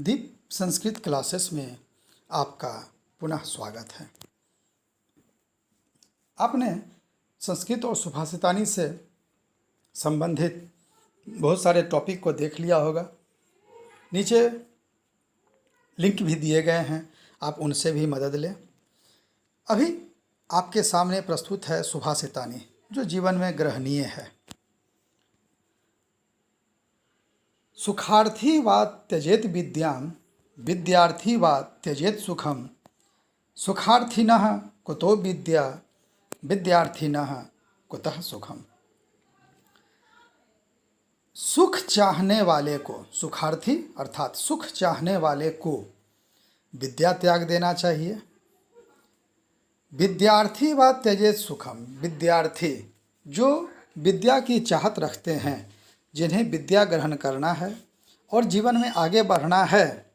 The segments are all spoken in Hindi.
दीप संस्कृत क्लासेस में आपका पुनः स्वागत है। आपने संस्कृत और सुभाषितानी से संबंधित बहुत सारे टॉपिक को देख लिया होगा। नीचे लिंक भी दिए गए हैं, आप उनसे भी मदद लें। अभी आपके सामने प्रस्तुत है सुभाषितानी, जो जीवन में ग्रहणीय है। सुखार्थी वा त्यजेत विद्याम, विद्यार्थी वा त्यजेत सुखम। सुखार्थिनः कुतो विद्या, विद्यार्थिनः कुतः सुखम। सुख चाहने वाले को, सुखार्थी अर्थात सुख चाहने वाले को विद्या त्याग देना चाहिए। विद्यार्थी वा त्यजेत सुखम, विद्यार्थी जो विद्या की चाहत रखते हैं, जिन्हें विद्या ग्रहण करना है और जीवन में आगे बढ़ना है,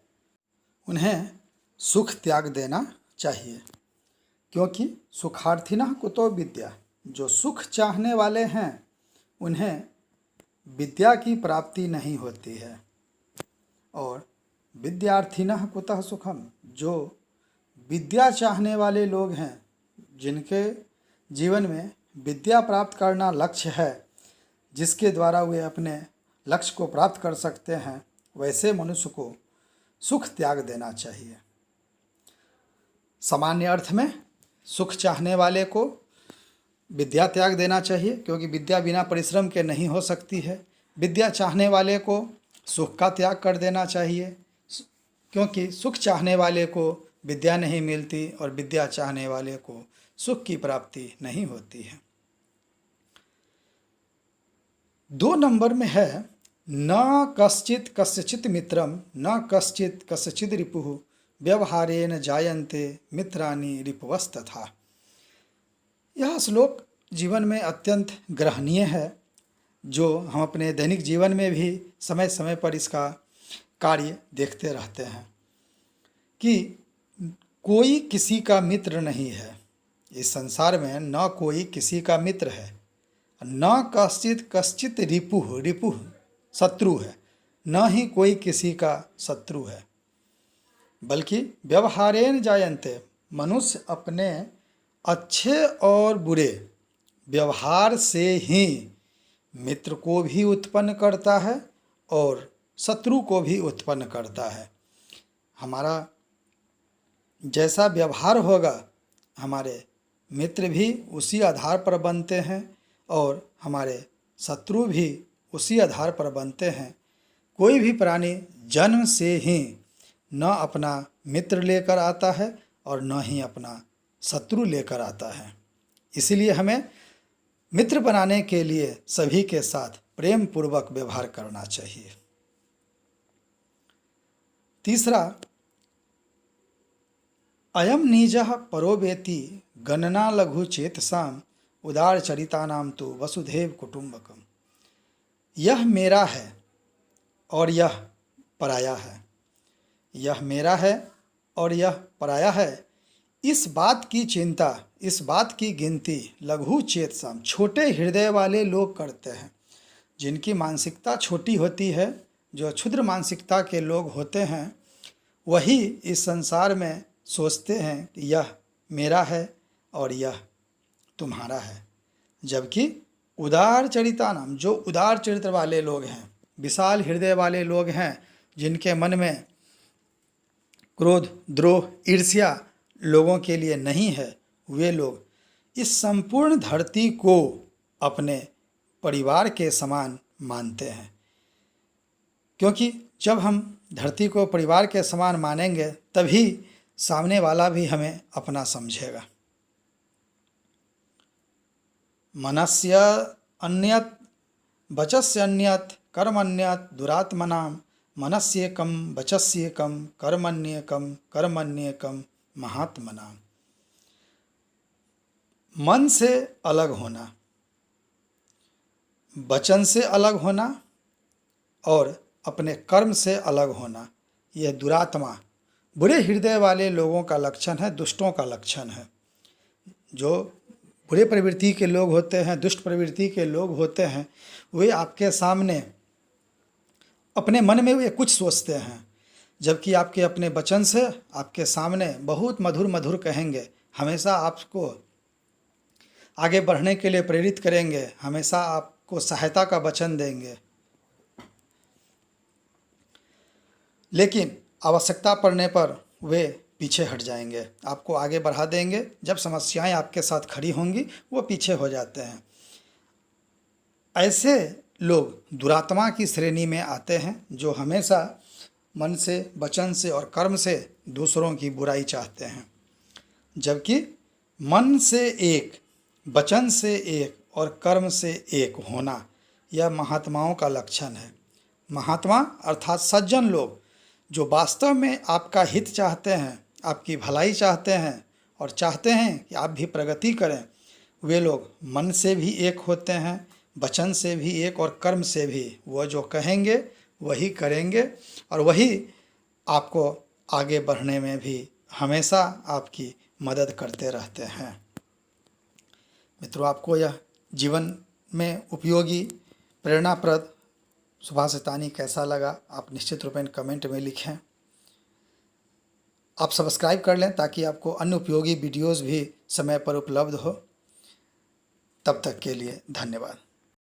उन्हें सुख त्याग देना चाहिए। क्योंकि सुखार्थिनः कुतो विद्या, जो सुख चाहने वाले हैं उन्हें विद्या की प्राप्ति नहीं होती है। और विद्यार्थिनः कुतः सुखम, जो विद्या चाहने वाले लोग हैं, जिनके जीवन में विद्या प्राप्त करना लक्ष्य है, जिसके द्वारा वे अपने लक्ष्य को प्राप्त कर सकते हैं, वैसे मनुष्य को सुख त्याग देना चाहिए। सामान्य अर्थ में सुख चाहने वाले को विद्या त्याग देना चाहिए, क्योंकि विद्या बिना परिश्रम के नहीं हो सकती है। विद्या चाहने वाले को सुख का त्याग कर देना चाहिए, क्योंकि सुख चाहने वाले को विद्या नहीं मिलती और विद्या चाहने वाले को सुख की प्राप्ति नहीं होती है। 2 नंबर में है न कश्चित् कस्यचित् मित्रम, न कश्चित् कस्यचित् रिपुः, व्यवहारेण जायन्ते मित्राणि रिपवस्तथा। यह श्लोक जीवन में अत्यंत ग्रहणीय है, जो हम अपने दैनिक जीवन में भी समय समय पर इसका कार्य देखते रहते हैं कि कोई किसी का मित्र नहीं है। इस संसार में न कोई किसी का मित्र है, न कश्चित् कश्चित् रिपुः, रिपुः शत्रु है, न ही कोई किसी का शत्रु है। बल्कि व्यवहारेण जायन्ते, मनुष्य अपने अच्छे और बुरे व्यवहार से ही मित्र को भी उत्पन्न करता है और शत्रु को भी उत्पन्न करता है। हमारा जैसा व्यवहार होगा, हमारे मित्र भी उसी आधार पर बनते हैं और हमारे शत्रु भी उसी आधार पर बनते हैं। कोई भी प्राणी जन्म से ही न अपना मित्र लेकर आता है और न ही अपना शत्रु लेकर आता है। इसलिए हमें मित्र बनाने के लिए सभी के साथ प्रेम पूर्वक व्यवहार करना चाहिए। तीसरा, अयम निजः परो वेति गणना लघु चेतसाम, उदार चरितानाम तो वसुधैव कुटुंबकम। यह मेरा है और यह पराया है, यह मेरा है और यह पराया है। इस बात की चिंता, इस बात की गिनती लघु चेतसाम, छोटे हृदय वाले लोग करते हैं। जिनकी मानसिकता छोटी होती है, जो क्षुद्र मानसिकता के लोग होते हैं, वही इस संसार में सोचते हैं कि यह मेरा है और यह तुम्हारा है। जबकि उदार चरितानाम, जो उदार चरित्र वाले लोग हैं, विशाल हृदय वाले लोग हैं, जिनके मन में क्रोध, द्रोह, ईर्ष्या लोगों के लिए नहीं है, वे लोग इस संपूर्ण धरती को अपने परिवार के समान मानते हैं। क्योंकि जब हम धरती को परिवार के समान मानेंगे, तभी सामने वाला भी हमें अपना समझेगा। मनस्य अन्यत् वचस्यन्यत् कर्मण्यत् दुरात्मनां, मनस्येकं वचस्येकं कर्मण्येकं कर्मण्येकं महात्मनां। मन से अलग होना, वचन से अलग होना और अपने कर्म से अलग होना, यह दुरात्मा, बुरे हृदय वाले लोगों का लक्षण है, दुष्टों का लक्षण है। जो बुरे प्रवृत्ति के लोग होते हैं, दुष्ट प्रवृत्ति के लोग होते हैं, वे आपके सामने अपने मन में वे कुछ सोचते हैं, जबकि आपके अपने वचन से आपके सामने बहुत मधुर मधुर कहेंगे, हमेशा आपको आगे बढ़ने के लिए प्रेरित करेंगे, हमेशा आपको सहायता का वचन देंगे। लेकिन आवश्यकता पड़ने पर वे पीछे हट जाएंगे, आपको आगे बढ़ा देंगे। जब समस्याएं आपके साथ खड़ी होंगी वो पीछे हो जाते हैं। ऐसे लोग दुरात्मा की श्रेणी में आते हैं जो हमेशा मन से, वचन से और कर्म से दूसरों की बुराई चाहते हैं। जबकि मन से एक, वचन से एक और कर्म से एक होना यह महात्माओं का लक्षण है। महात्मा अर्थात सज्जन लोग जो वास्तव में आपका हित चाहते हैं, आपकी भलाई चाहते हैं और चाहते हैं कि आप भी प्रगति करें, वे लोग मन से भी एक होते हैं, वचन से भी एक और कर्म से भी। वह जो कहेंगे वही करेंगे और वही आपको आगे बढ़ने में भी हमेशा आपकी मदद करते रहते हैं। मित्रों, आपको यह जीवन में उपयोगी, प्रेरणाप्रद सुभाषितानी कैसा लगा, आप निश्चित रूप में कमेंट में लिखें। आप सब्सक्राइब कर लें ताकि आपको अन्य उपयोगी वीडियोस भी समय पर उपलब्ध हो। तब तक के लिए धन्यवाद।